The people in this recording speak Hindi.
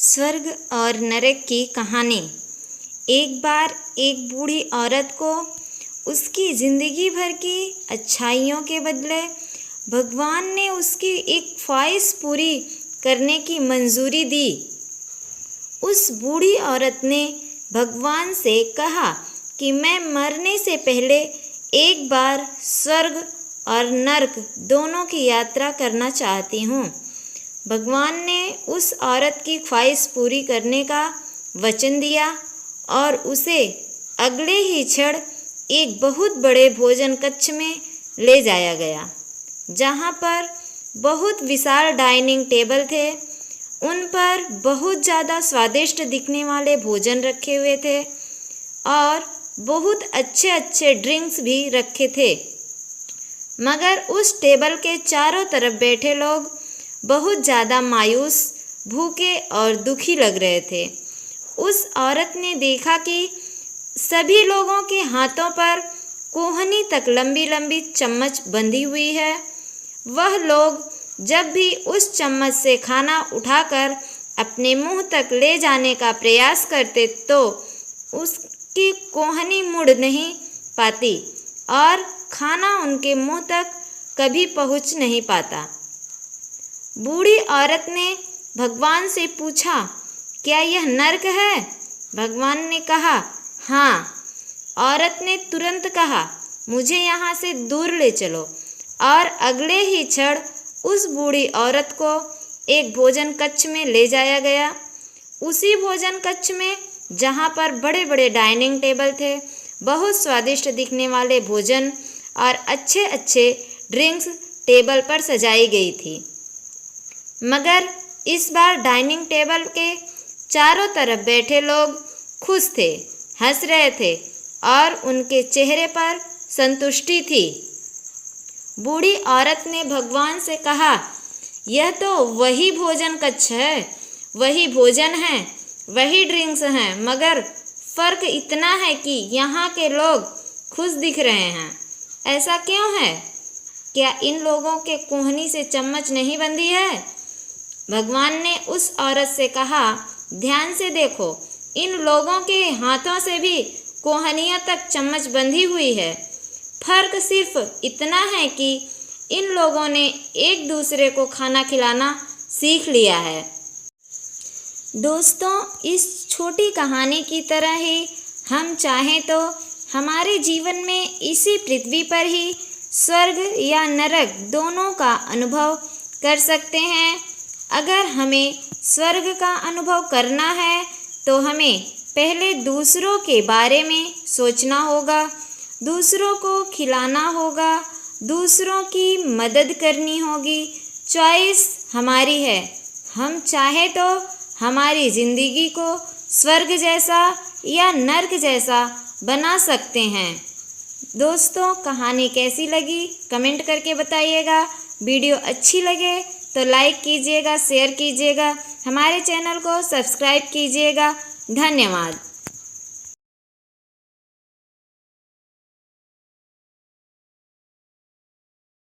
स्वर्ग और नरक की कहानी। एक बार एक बूढ़ी औरत को उसकी ज़िंदगी भर की अच्छाइयों के बदले भगवान ने उसकी एक ख्वाहिश पूरी करने की मंजूरी दी। उस बूढ़ी औरत ने भगवान से कहा कि मैं मरने से पहले एक बार स्वर्ग और नरक दोनों की यात्रा करना चाहती हूँ। भगवान ने उस औरत की ख्वाहिश पूरी करने का वचन दिया और उसे अगले ही क्षण एक बहुत बड़े भोजन कक्ष में ले जाया गया, जहाँ पर बहुत विशाल डाइनिंग टेबल थे। उन पर बहुत ज़्यादा स्वादिष्ट दिखने वाले भोजन रखे हुए थे और बहुत अच्छे अच्छे ड्रिंक्स भी रखे थे। मगर उस टेबल के चारों तरफ बैठे लोग बहुत ज़्यादा मायूस, भूखे और दुखी लग रहे थे। उस औरत ने देखा कि सभी लोगों के हाथों पर कोहनी तक लंबी लंबी चम्मच बंधी हुई है। वह लोग जब भी उस चम्मच से खाना उठाकर अपने मुंह तक ले जाने का प्रयास करते तो उसकी कोहनी मुड़ नहीं पाती और खाना उनके मुंह तक कभी पहुंच नहीं पाता। बूढ़ी औरत ने भगवान से पूछा, क्या यह नर्क है? भगवान ने कहा, हाँ। औरत ने तुरंत कहा, मुझे यहाँ से दूर ले चलो। और अगले ही क्षण उस बूढ़ी औरत को एक भोजन कक्ष में ले जाया गया। उसी भोजन कक्ष में जहाँ पर बड़े बड़े डाइनिंग टेबल थे, बहुत स्वादिष्ट दिखने वाले भोजन और अच्छे अच्छे ड्रिंक्स टेबल पर सजाई गई थी। मगर इस बार डाइनिंग टेबल के चारों तरफ बैठे लोग खुश थे, हंस रहे थे और उनके चेहरे पर संतुष्टि थी। बूढ़ी औरत ने भगवान से कहा, यह तो वही भोजन कक्ष है, वही भोजन है, वही ड्रिंक्स हैं, मगर फ़र्क इतना है कि यहाँ के लोग खुश दिख रहे हैं। ऐसा क्यों है? क्या इन लोगों के कोहनी से चम्मच नहीं बंधी है? भगवान ने उस औरत से कहा, ध्यान से देखो, इन लोगों के हाथों से भी कोहनियों तक चम्मच बंधी हुई है। फर्क सिर्फ इतना है कि इन लोगों ने एक दूसरे को खाना खिलाना सीख लिया है। दोस्तों, इस छोटी कहानी की तरह ही हम चाहें तो हमारे जीवन में इसी पृथ्वी पर ही स्वर्ग या नरक दोनों का अनुभव कर सकते हैं। अगर हमें स्वर्ग का अनुभव करना है तो हमें पहले दूसरों के बारे में सोचना होगा, दूसरों को खिलाना होगा, दूसरों की मदद करनी होगी। चॉइस हमारी है। हम चाहे तो हमारी ज़िंदगी को स्वर्ग जैसा या नर्क जैसा बना सकते हैं। दोस्तों, कहानी कैसी लगी कमेंट करके बताइएगा। वीडियो अच्छी लगे तो लाइक कीजिएगा, शेयर कीजिएगा, हमारे चैनल को सब्सक्राइब कीजिएगा। धन्यवाद।